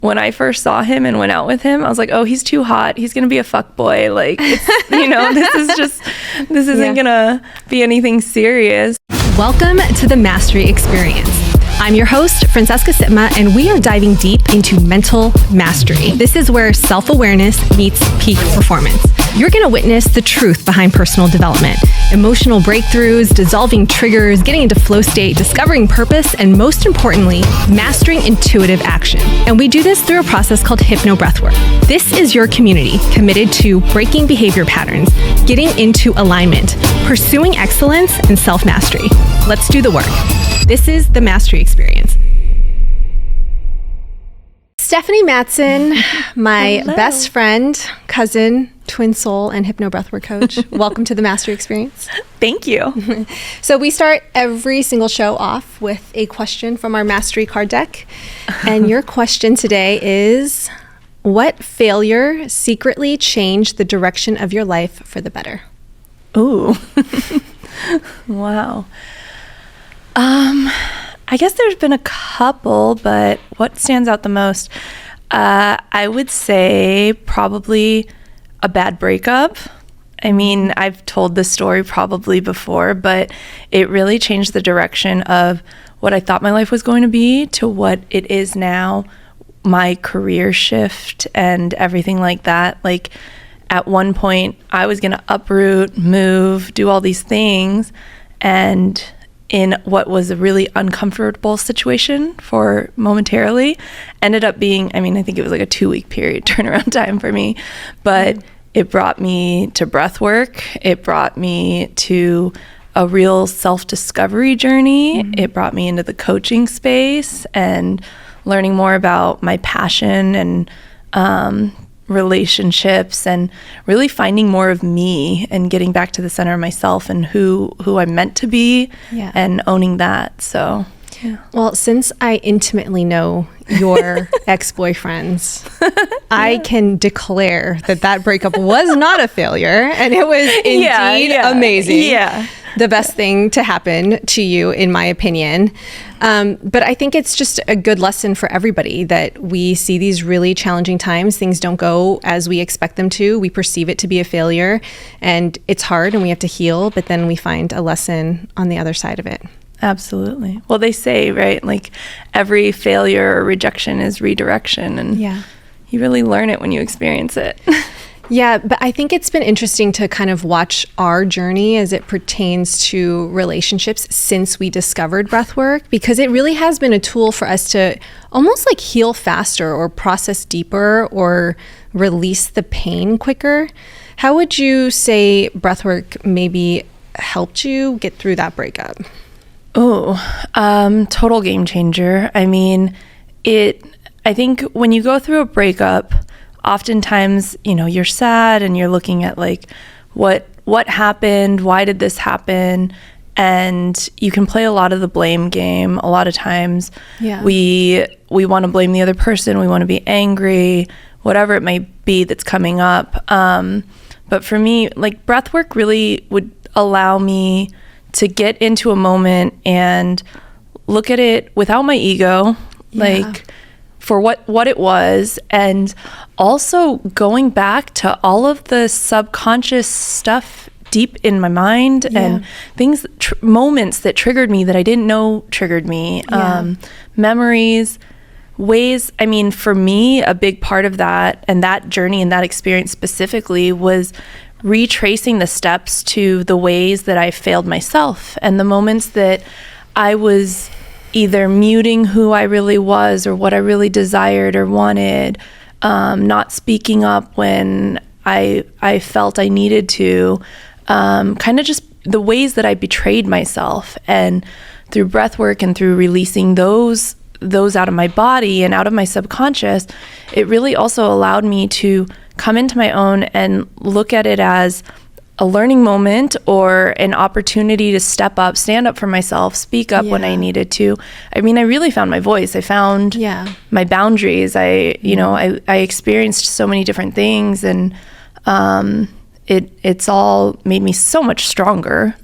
when I first saw him and went out with him, I was like, oh, he's too hot. He's going to be a fuckboy. Like, it's, this isn't going to be anything serious. Welcome to the Mastery Experience. I'm your host, Francesca, and we are diving deep into mental mastery. This is where self-awareness meets peak performance. You're going to witness the truth behind personal development, emotional breakthroughs, dissolving triggers, getting into flow state, discovering purpose, and most importantly, mastering intuitive action. And we do this through a process called HypnoBreathwork. This is your community committed to breaking behavior patterns, getting into alignment, pursuing excellence, and self-mastery. Let's do the work. This is the Mastery Experience. Stephanie Madson, my Hello. best friend, cousin, twin soul, and HypnoBreathwork coach. Welcome to the Mastery Experience. Thank you. So we start every single show off with a question from our Mastery card deck. And your question today is, what failure secretly changed the direction of your life for the better? Ooh. Wow. I guess there's been a couple, but what stands out the most? I would say probably a bad breakup. I mean, I've told this story probably before, but it really changed the direction of what I thought my life was going to be to what it is now, my career shift and everything like that. Like, at one point, I was going to uproot, move, do all these things, and in what was a really uncomfortable situation for momentarily, ended up being, I mean, I think it was like a 2-week period turnaround time for me, but it brought me to breath work. It brought me to a real self-discovery journey. It brought me into the coaching space and learning more about my passion and relationships, and really finding more of me and getting back to the center of myself and who I'm meant to be, and owning that. So, yeah. Well, since I intimately know your ex-boyfriends, I can declare that breakup was not a failure, and it was indeed amazing. Yeah. The best thing to happen to you, in my opinion. But I think it's just a good lesson for everybody that we see these really challenging times. Things don't go as we expect them to. We perceive it to be a failure, and it's hard, and we have to heal, but then we find a lesson on the other side of it. Absolutely. Well, they say, right, like every failure or rejection is redirection, and you really learn it when you experience it. Yeah, but I think it's been interesting to kind of watch our journey as it pertains to relationships since we discovered breathwork, because it really has been a tool for us to almost like heal faster or process deeper or release the pain quicker. How would you say breathwork maybe helped you get through that breakup? Oh, total game changer. I mean, I think when you go through a breakup, oftentimes, you're sad and you're looking at like, what happened? Why did this happen? And you can play a lot of the blame game. A lot of times we want to blame the other person. We want to be angry, whatever it may be that's coming up. But for me, like, breathwork really would allow me to get into a moment and look at it without my ego, like for what it was, and also going back to all of the subconscious stuff deep in my mind and things, moments that triggered me that I didn't know triggered me, memories, ways. I mean, for me, a big part of that and that journey and that experience specifically was retracing the steps to the ways that I failed myself and the moments that I was either muting who I really was or what I really desired or wanted, not speaking up when I felt I needed to, kind of just the ways that I betrayed myself. And through breath work and through releasing those out of my body and out of my subconscious, it really also allowed me to come into my own and look at it as a learning moment or an opportunity to step up, stand up for myself, speak up when I needed to. I mean, I really found my voice. I found my boundaries. I experienced so many different things, and it's all made me so much stronger.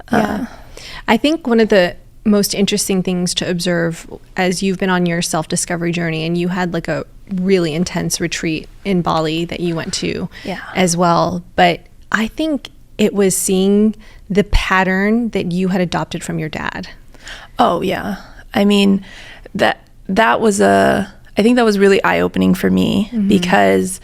I think one of the most interesting things to observe as you've been on your self-discovery journey, and you had like a really intense retreat in Bali that you went to as well. But I think it was seeing the pattern that you had adopted from your dad. Oh yeah. I mean, that was I think that was really eye-opening for me because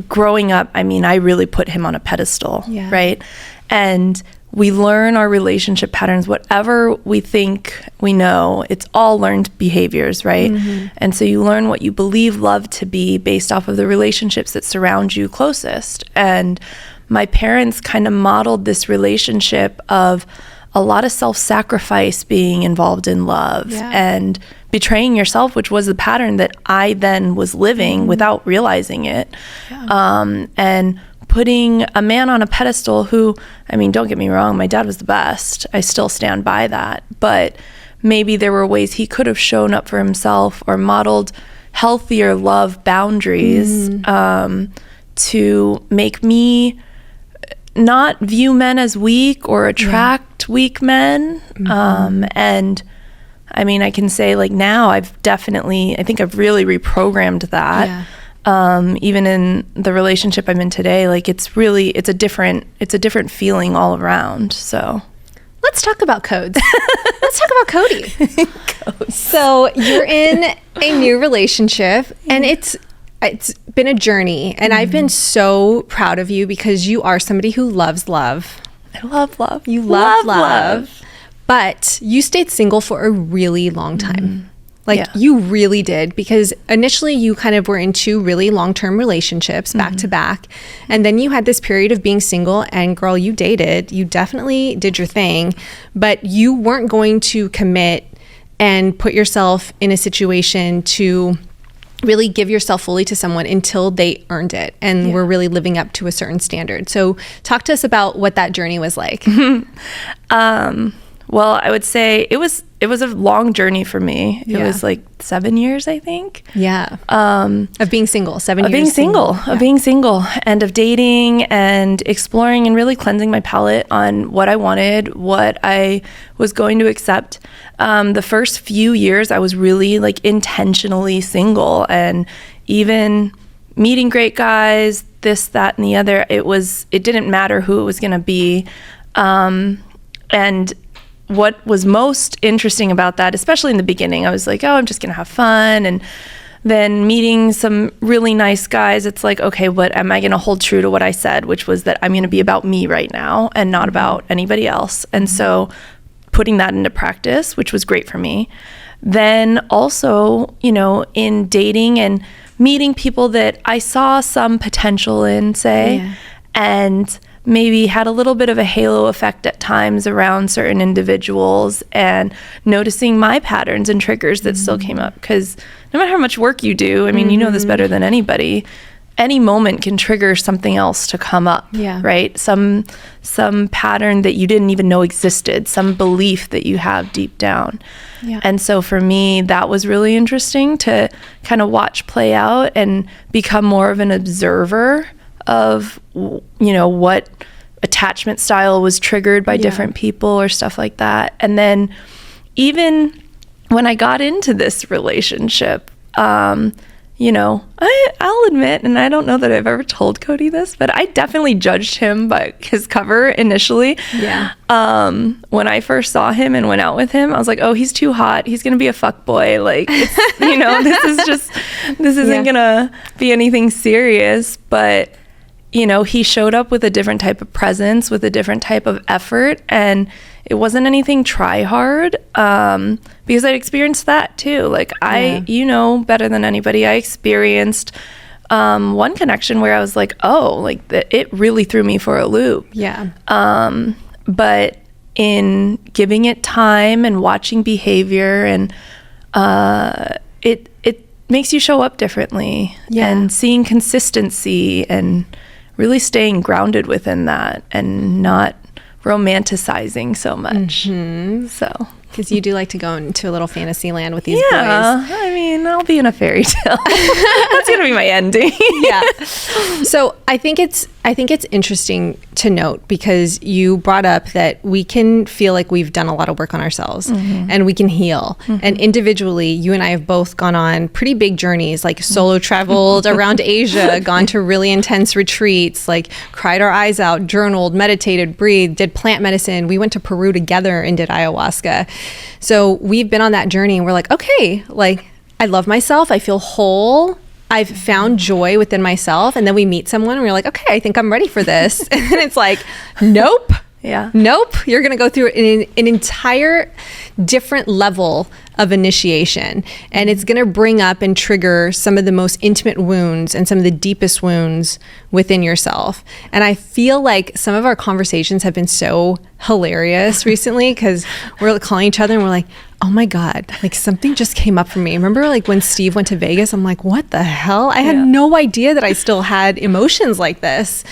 growing up, I mean, I really put him on a pedestal, right? And we learn our relationship patterns, whatever we think we know, it's all learned behaviors, right? And so you learn what you believe love to be based off of the relationships that surround you closest. And my parents kind of modeled this relationship of a lot of self-sacrifice being involved in love and betraying yourself, which was the pattern that I then was living without realizing it. And putting a man on a pedestal who, I mean, don't get me wrong, my dad was the best. I still stand by that. But maybe there were ways he could have shown up for himself or modeled healthier love boundaries to make me not view men as weak or attract weak men. And I mean, I can say like now I think I've really reprogrammed that. Even in the relationship I'm in today, like it's a different feeling all around. So let's talk about codes. Let's talk about Cody. Codes. So you're in a new relationship and it's been a journey, and I've been so proud of you because you are somebody who loves love. I love love. You love love. But you stayed single for a really long time. You really did, because initially you kind of were in two really long-term relationships back to back. And then you had this period of being single, and girl, you dated, you definitely did your thing, but you weren't going to commit and put yourself in a situation to really give yourself fully to someone until they earned it and were really living up to a certain standard. So talk to us about what that journey was like. Well, I would say it was a long journey for me. It was like 7 years, I think. Of being single, 7 years. Of being single and of dating and exploring and really cleansing my palate on what I wanted, what I was going to accept. The first few years I was really like intentionally single, and even meeting great guys, this, that, and the other, it didn't matter who it was going to be. And what was most interesting about that, especially in the beginning, I was like, oh, I'm just going to have fun. And then meeting some really nice guys, it's like, okay, what am I going to hold true to what I said, which was that I'm going to be about me right now and not about anybody else. And so putting that into practice, which was great for me. Then also, in dating and meeting people that I saw some potential in, and maybe had a little bit of a halo effect at times around certain individuals, and noticing my patterns and triggers that still came up. Because no matter how much work you do, I mean, you know this better than anybody, any moment can trigger something else to come up, right? Some pattern that you didn't even know existed, some belief that you have deep down. And so for me, that was really interesting to kind of watch play out and become more of an observer of, what attachment style was triggered by different people or stuff like that. And then even when I got into this relationship, I'll admit, and I don't know that I've ever told Cody this, but I definitely judged him by his cover initially. When I first saw him and went out with him, I was like, oh, he's too hot. He's going to be a fuckboy. Like, this isn't going to be anything serious. But he showed up with a different type of presence, with a different type of effort, and it wasn't anything try hard, because I experienced that too. Like better than anybody, I experienced one connection where I was like, oh, like it really threw me for a loop. But in giving it time and watching behavior, and it makes you show up differently, and seeing consistency and really staying grounded within that and not romanticizing so much. So, because you do like to go into a little fantasy land with these boys. I mean, I'll be in a fairy tale. That's gonna be my ending. So I think it's I think it's interesting to note because you brought up that we can feel like we've done a lot of work on ourselves and we can heal. And individually, you and I have both gone on pretty big journeys, like solo traveled around Asia, gone to really intense retreats, like cried our eyes out, journaled, meditated, breathed, did plant medicine. We went to Peru together and did ayahuasca. So we've been on that journey and we're like, okay, like I love myself. I feel whole. I've found joy within myself. And then we meet someone and we're like, okay, I think I'm ready for this. And it's like, nope. Yeah. Nope. You're going to go through an entire different level of initiation. And it's going to bring up and trigger some of the most intimate wounds and some of the deepest wounds within yourself. And I feel like some of our conversations have been so hilarious recently because we're calling each other and we're like, oh my God, like something just came up for me. Remember like when Steve went to Vegas, I'm like, what the hell? I had no idea that I still had emotions like this.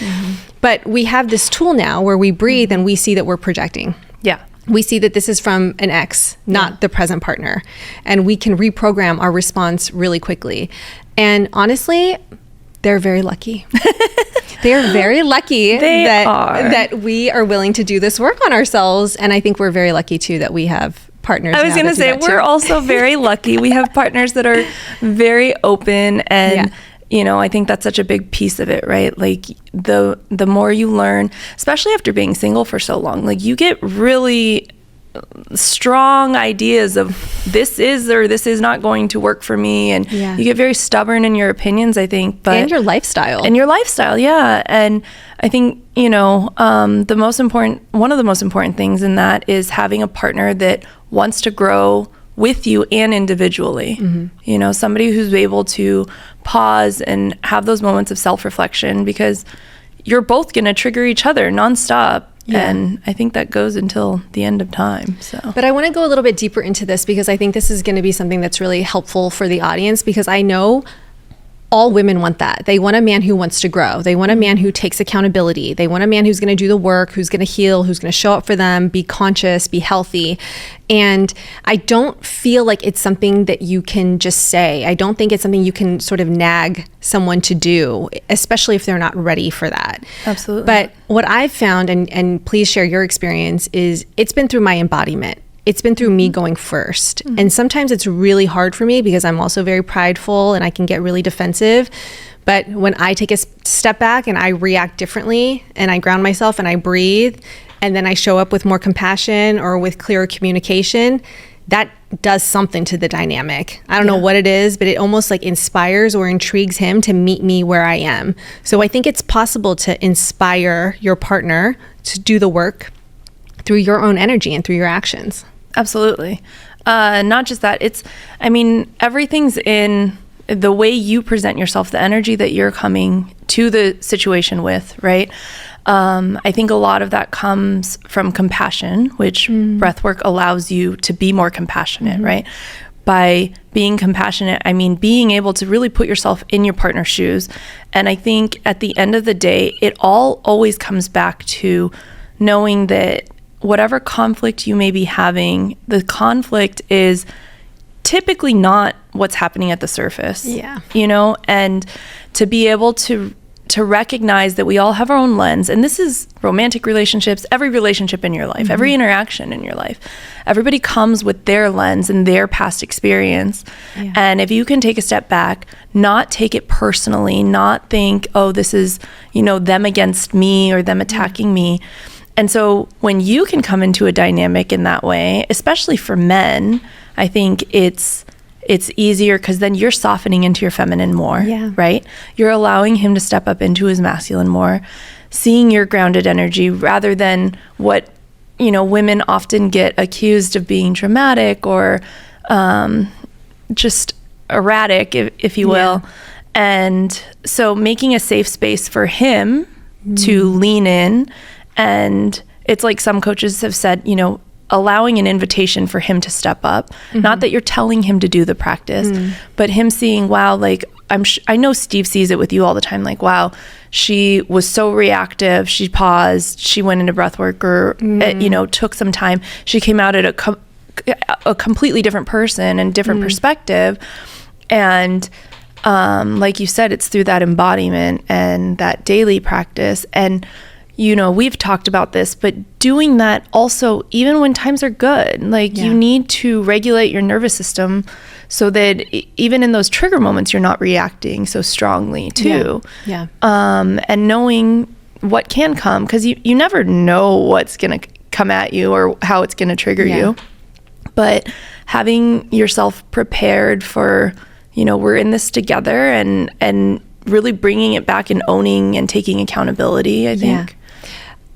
But we have this tool now where we breathe and we see that we're projecting. Yeah. We see that this is from an ex, not the present partner. And we can reprogram our response really quickly. And honestly, they're very lucky. They are very lucky that we are willing to do this work on ourselves. And I think we're very lucky too that we have partners. I was going to say, we're also very lucky. We have partners that are very open and you know, I think that's such a big piece of it, right? Like the more you learn, especially after being single for so long, like you get really strong ideas of this is or this is not going to work for me. And you get very stubborn in your opinions, I think. And your lifestyle. Yeah. And I think, you know, one of the most important things in that is having a partner that wants to grow with you and individually. You know, somebody who's able to pause and have those moments of self-reflection because you're both going to trigger each other nonstop. And I think that goes until the end of time. So, but I want to go a little bit deeper into this because I think this is going to be something that's really helpful for the audience because I know all women want that. They want a man who wants to grow. They want a man who takes accountability. They want a man who's going to do the work, who's going to heal, who's going to show up for them, be conscious, be healthy. And I don't feel like it's something that you can just say. I don't think it's something you can sort of nag someone to do, especially if they're not ready for that. Absolutely. But what I've found, and please share your experience, is it's been through my embodiment. It's been through me going first. And sometimes it's really hard for me because I'm also very prideful and I can get really defensive. But when I take a step back and I react differently and I ground myself and I breathe and then I show up with more compassion or with clearer communication, that does something to the dynamic. I don't know what it is, but it almost like inspires or intrigues him to meet me where I am. So I think it's possible to inspire your partner to do the work through your own energy and through your actions. Absolutely. Not just that. Everything's in the way you present yourself, the energy that you're coming to the situation with, right? I think a lot of that comes from compassion, which breathwork allows you to be more compassionate, right? By being compassionate, I mean being able to really put yourself in your partner's shoes. And I think at the end of the day, it all always comes back to knowing that whatever conflict you may be having, the conflict is typically not what's happening at the surface. You know, and to be able to recognize that we all have our own lens, and this is romantic relationships, every relationship in your life, every interaction in your life. Everybody comes with their lens and their past experience. And if you can take a step back, not take it personally, not think, oh, this is, you know, them against me or them attacking me. And so when you can come into a dynamic in that way, especially for men, I think it's easier because then you're softening into your feminine more, right? You're allowing him to step up into his masculine more, seeing your grounded energy rather than what, you know, women often get accused of being dramatic or just erratic, if you will. And so making a safe space for him to lean in. And it's like some coaches have said, you know, allowing an invitation for him to step up, not that you're telling him to do the practice, but him seeing, wow, like I know Steve sees it with you all the time. Like, wow, she was so reactive. She paused, she went into breathwork or, you know, took some time. She came out at a completely different person and different perspective. And like you said, it's through that embodiment and that daily practice. And, we've talked about this, but doing that also, even when times are good, like you need to regulate your nervous system so that even in those trigger moments, you're not reacting so strongly too. Yeah. And knowing what can come, because you never know what's going to come at you or how it's going to trigger you. But having yourself prepared for, we're in this together, and really bringing it back and owning and taking accountability, I think. Yeah.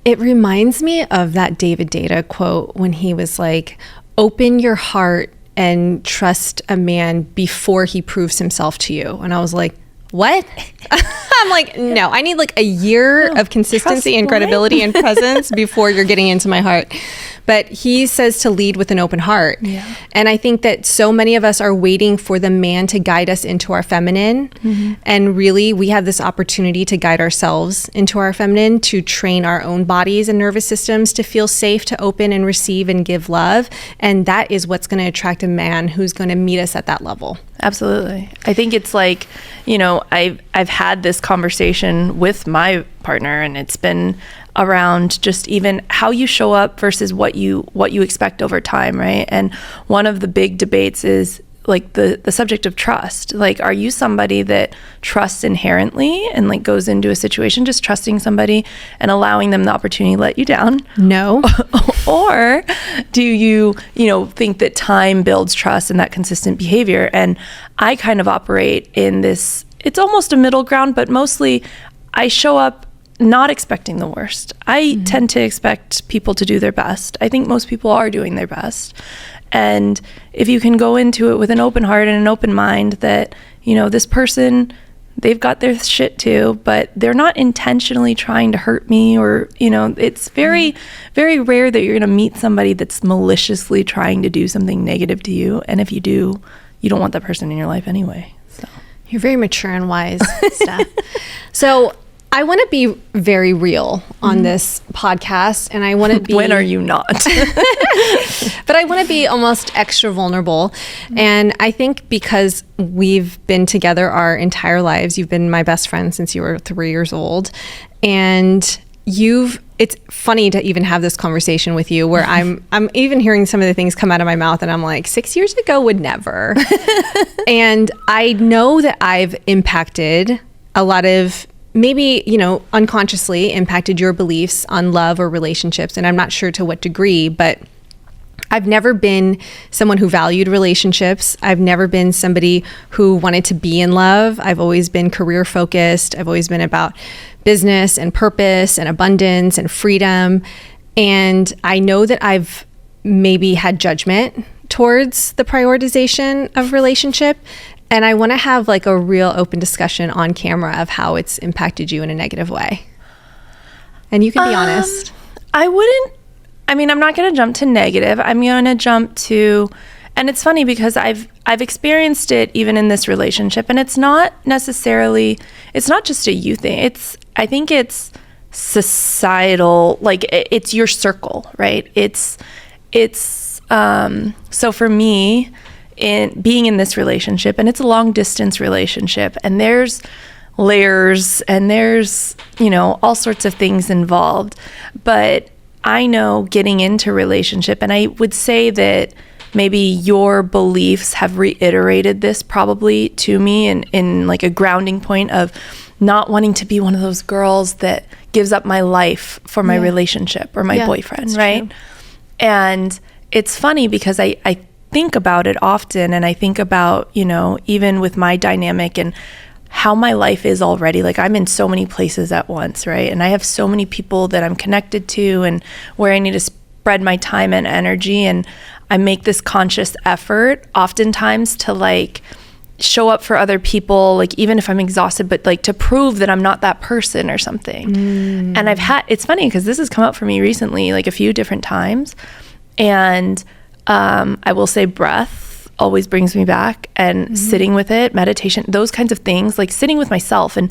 It reminds me of that David Data quote when he was like, open your heart and trust a man before he proves himself to you. And I was like, what? I'm like, no, I need like a year of consistency and credibility and presence before you're getting into my heart. But he says to lead with an open heart. Yeah. And I think that so many of us are waiting for the man to guide us into our feminine. Mm-hmm. And really, we have this opportunity to guide ourselves into our feminine, to train our own bodies and nervous systems to feel safe, to open and receive and give love. And that is what's going to attract a man who's going to meet us at that level. Absolutely. I think it's like, I've had this conversation with my partner, and it's been around just even how you show up versus what you expect over time, right? And one of the big debates is like the subject of trust. Like, are you somebody that trusts inherently and like goes into a situation just trusting somebody and allowing them the opportunity to let you down? No. Or do you, think that time builds trust and that consistent behavior? And I kind of operate in this, it's almost a middle ground, but mostly I show up not expecting the worst. I tend to expect people to do their best. I think most people are doing their best. And if you can go into it with an open heart and an open mind that, this person, they've got their shit too, but they're not intentionally trying to hurt me, or, it's very, very rare that you're going to meet somebody that's maliciously trying to do something negative to you. And if you do, you don't want that person in your life anyway. So you're very mature and wise, Steph. So I want to be very real on this podcast, and I want to be... When are you not? But I want to be almost extra vulnerable. And I think because we've been together our entire lives, you've been my best friend since you were 3 years old, and it's funny to even have this conversation with you where I'm even hearing some of the things come out of my mouth, and I'm like, 6 years ago would never. And I know that I've impacted a lot of, maybe, unconsciously impacted your beliefs on love or relationships. And I'm not sure to what degree, but I've never been someone who valued relationships. I've never been somebody who wanted to be in love. I've always been career focused. I've always been about business and purpose and abundance and freedom. And I know that I've maybe had judgment towards the prioritization of relationship. And I want to have like a real open discussion on camera of how it's impacted you in a negative way. And you can be honest. I'm not going to jump to negative. I'm going to jump to, and it's funny because I've experienced it even in this relationship, and it's not just a you thing. I think it's societal, like it's your circle, right? So for me, in being in this relationship, and it's a long distance relationship, and there's layers and there's, all sorts of things involved. But I know getting into relationship, and I would say that maybe your beliefs have reiterated this probably to me in like a grounding point of not wanting to be one of those girls that gives up my life for my relationship or my boyfriend, right? True. And it's funny because I think about it often, and I think about, even with my dynamic and how my life is already. Like, I'm in so many places at once, right? And I have so many people that I'm connected to and where I need to spread my time and energy. And I make this conscious effort oftentimes to like show up for other people, like even if I'm exhausted, but like to prove that I'm not that person or something. And it's funny because this has come up for me recently, like a few different times. And I will say breath always brings me back, and sitting with it, meditation, those kinds of things, like sitting with myself. And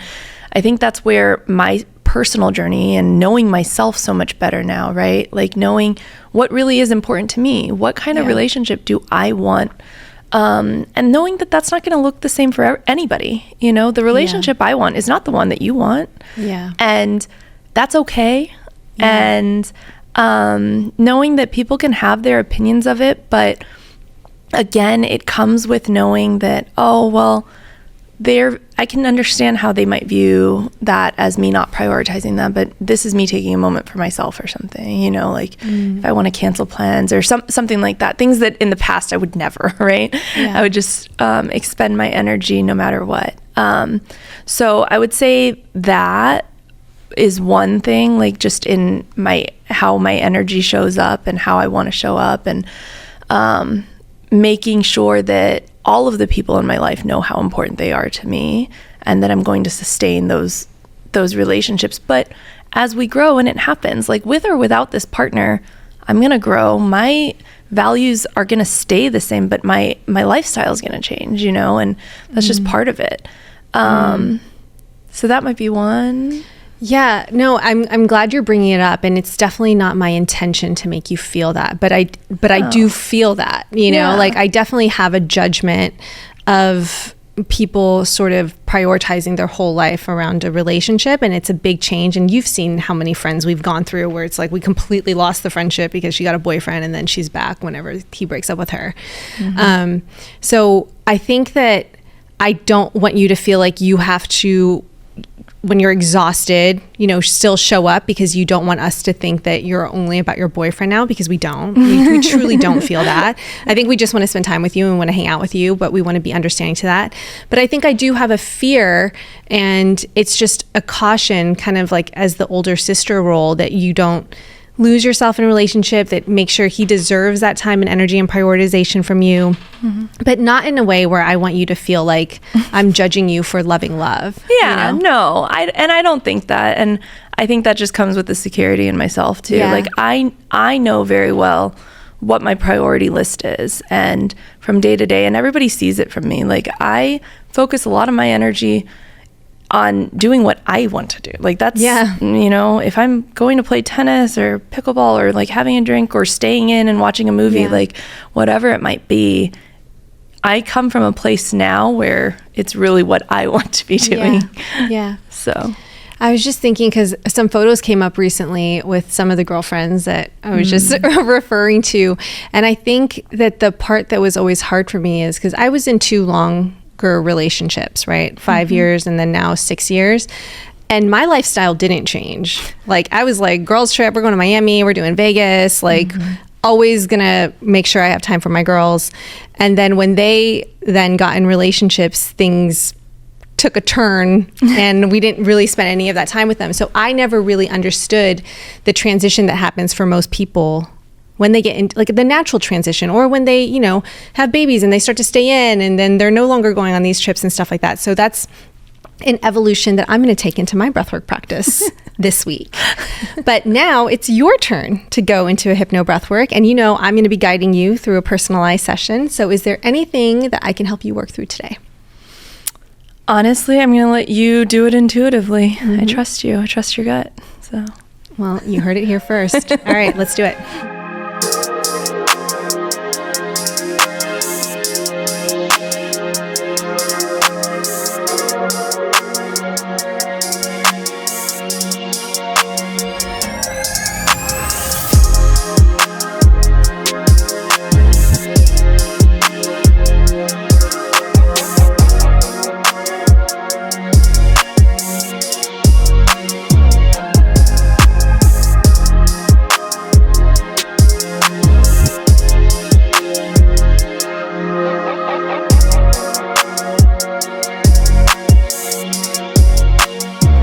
I think that's where my personal journey and knowing myself so much better now, right? Like knowing what really is important to me. What kind of relationship do I want And knowing that that's not going to look the same for anybody. You know, the relationship I want is not the one that you want. Yeah. And that's okay. And knowing that people can have their opinions of it, but again, it comes with knowing that, oh, well, I can understand how they might view that as me not prioritizing them, but this is me taking a moment for myself or something, you know, like if I want to cancel plans or something like that, things that in the past I would never, right? I would just expend my energy no matter what. So I would say that is one thing, like just in how my energy shows up and how I want to show up, and making sure that all of the people in my life know how important they are to me, and that I'm going to sustain those relationships. But as we grow, and it happens, like with or without this partner, I'm going to grow. My values are going to stay the same, but my lifestyle is going to change, you know, and that's just part of it. So that might be one. Yeah, no, I'm glad you're bringing it up, and it's definitely not my intention to make you feel that, but I do feel that, you know, like I definitely have a judgment of people sort of prioritizing their whole life around a relationship, and it's a big change. And you've seen how many friends we've gone through where it's like we completely lost the friendship because she got a boyfriend and then she's back whenever he breaks up with her. So I think that I don't want you to feel like you have to, when you're exhausted, you know, still show up, because you don't want us to think that you're only about your boyfriend now, because we don't. We truly don't feel that. I think we just want to spend time with you and want to hang out with you, but we want to be understanding to that. But I think I do have a fear, and it's just a caution, kind of like as the older sister role, that you don't lose yourself in a relationship, that make sure he deserves that time and energy and prioritization from you, but not in a way where I want you to feel like I'm judging you for loving love. Yeah, you know? No, I don't think that. And I think that just comes with the security in myself too. Yeah. Like I know very well what my priority list is, and from day to day, and everybody sees it from me. Like I focus a lot of my energy on doing what I want to do. Like that's, you know, if I'm going to play tennis or pickleball or like having a drink or staying in and watching a movie, like whatever it might be, I come from a place now where it's really what I want to be doing. Yeah. So I was just thinking, because some photos came up recently with some of the girlfriends that I was just referring to. And I think that the part that was always hard for me is because I was in too long relationships, right? 5 years and then now 6 years. And my lifestyle didn't change. Like I was like, girls trip, we're going to Miami, we're doing Vegas, like always gonna make sure I have time for my girls. And then when they then got in relationships, things took a turn and we didn't really spend any of that time with them. So I never really understood the transition that happens for most people when they get in, like the natural transition, or when they, you know, have babies and they start to stay in and then they're no longer going on these trips and stuff like that. So that's an evolution that I'm going to take into my breathwork practice this week. But now it's your turn to go into a HypnoBreathwork, and you know I'm going to be guiding you through a personalized session. So is there anything that I can help you work through today? Honestly, I'm going to let you do it intuitively. I trust you. I trust your gut. So, well, you heard it here first. All right, let's do it.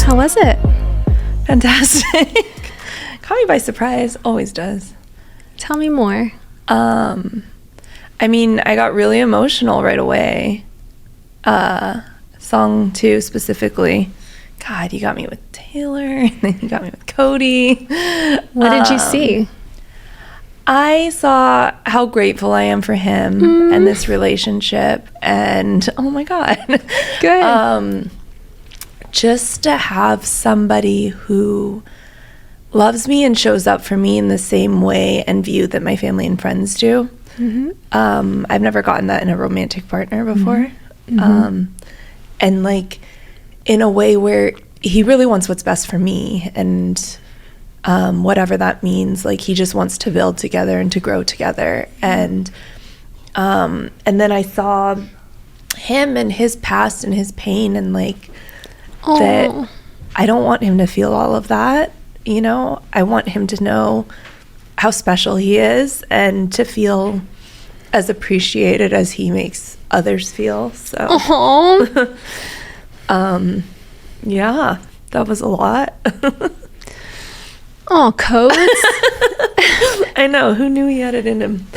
How was it? Fantastic. Caught me by surprise. Always does. Tell me more. I mean, I got really emotional right away. Song 2 specifically. God, you got me with Taylor, and then you got me with Cody. What did you see? I saw how grateful I am for him and this relationship, and oh my God. Good. Just to have somebody who loves me and shows up for me in the same way and view that my family and friends do. I've never gotten that in a romantic partner before. And like in a way where he really wants what's best for me, and whatever that means, like he just wants to build together and to grow together. And then I saw him and his past and his pain, and like that I don't want him to feel all of that, you know. I want him to know how special he is and to feel as appreciated as he makes others feel. So yeah, that was a lot. Oh, codes. I know, who knew he had it in him?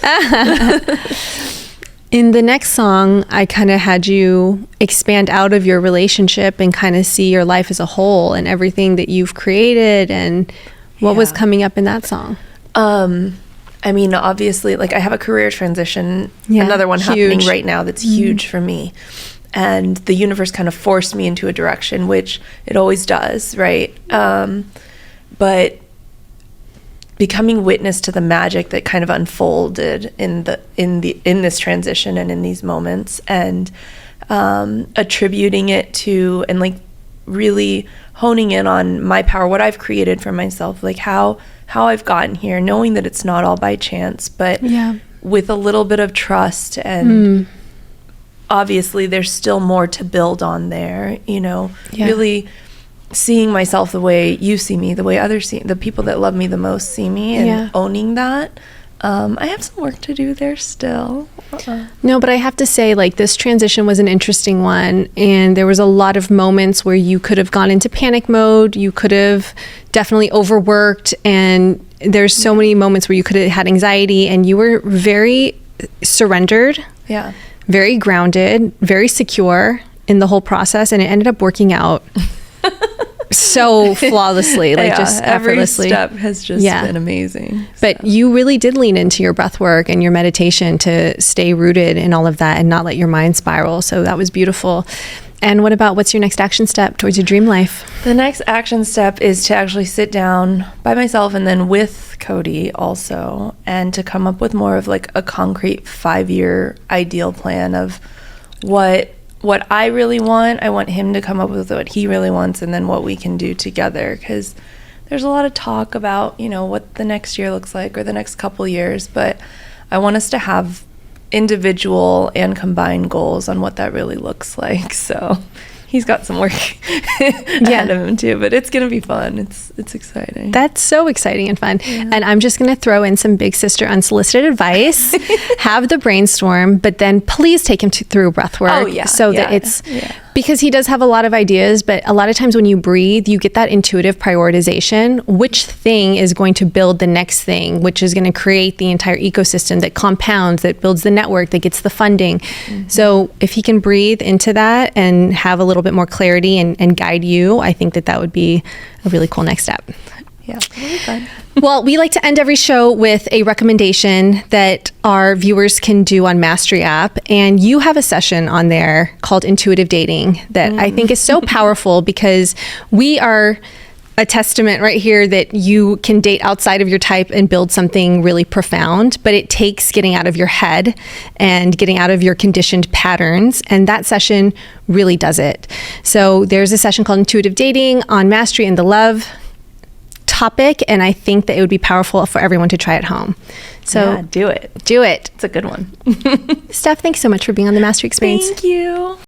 In the next song, I kind of had you expand out of your relationship and kind of see your life as a whole and everything that you've created, and what was coming up in that song. I mean, obviously, like I have a career transition, another one happening right now that's huge for me. And the universe kind of forced me into a direction, which it always does, right? But becoming witness to the magic that kind of unfolded in this transition and in these moments, and attributing it to, and like really honing in on my power, what I've created for myself, like how I've gotten here, knowing that it's not all by chance, but with a little bit of trust. And obviously there's still more to build on there, you know. Really seeing myself the way you see me, the way others see, the people that love me the most see me, and owning that. I have some work to do there still. No, but I have to say, like, this transition was an interesting one, and there was a lot of moments where you could have gone into panic mode. You could have definitely overworked, and there's so many moments where you could have had anxiety, and you were very surrendered, very grounded, very secure in the whole process, and it ended up working out so flawlessly, like just effortlessly. Every step has just been amazing. But you really did lean into your breath work and your meditation to stay rooted in all of that and not let your mind spiral. So that was beautiful. And what about, what's your next action step towards your dream life? The next action step is to actually sit down by myself, and then with Cody also, and to come up with more of like a concrete 5-year ideal plan of what I really want. I want him to come up with what he really wants, and then what we can do together, because there's a lot of talk about, you know, what the next year looks like or the next couple years, but I want us to have individual and combined goals on what that really looks like. So he's got some work ahead of him too, but it's gonna be fun. It's exciting. That's so exciting and fun. And I'm just gonna throw in some big sister unsolicited advice. Have the brainstorm, but then please take him through breath work, that it's because he does have a lot of ideas, but a lot of times when you breathe, you get that intuitive prioritization. Which thing is going to build the next thing, which is going to create the entire ecosystem that compounds, that builds the network, that gets the funding. So if he can breathe into that and have a little bit more clarity and guide you, I think that would be a really cool next step. Yeah, really fun. Well, we like to end every show with a recommendation that our viewers can do on Mastery app. And you have a session on there called Intuitive Dating that I think is so powerful, because we are a testament right here that you can date outside of your type and build something really profound, but it takes getting out of your head and getting out of your conditioned patterns. And that session really does it. So there's a session called Intuitive Dating on Mastery and the Love topic, and I think that it would be powerful for everyone to try at home. So do it. Do it. It's a good one. Steph, thanks so much for being on the Mastery Experience. Thank you.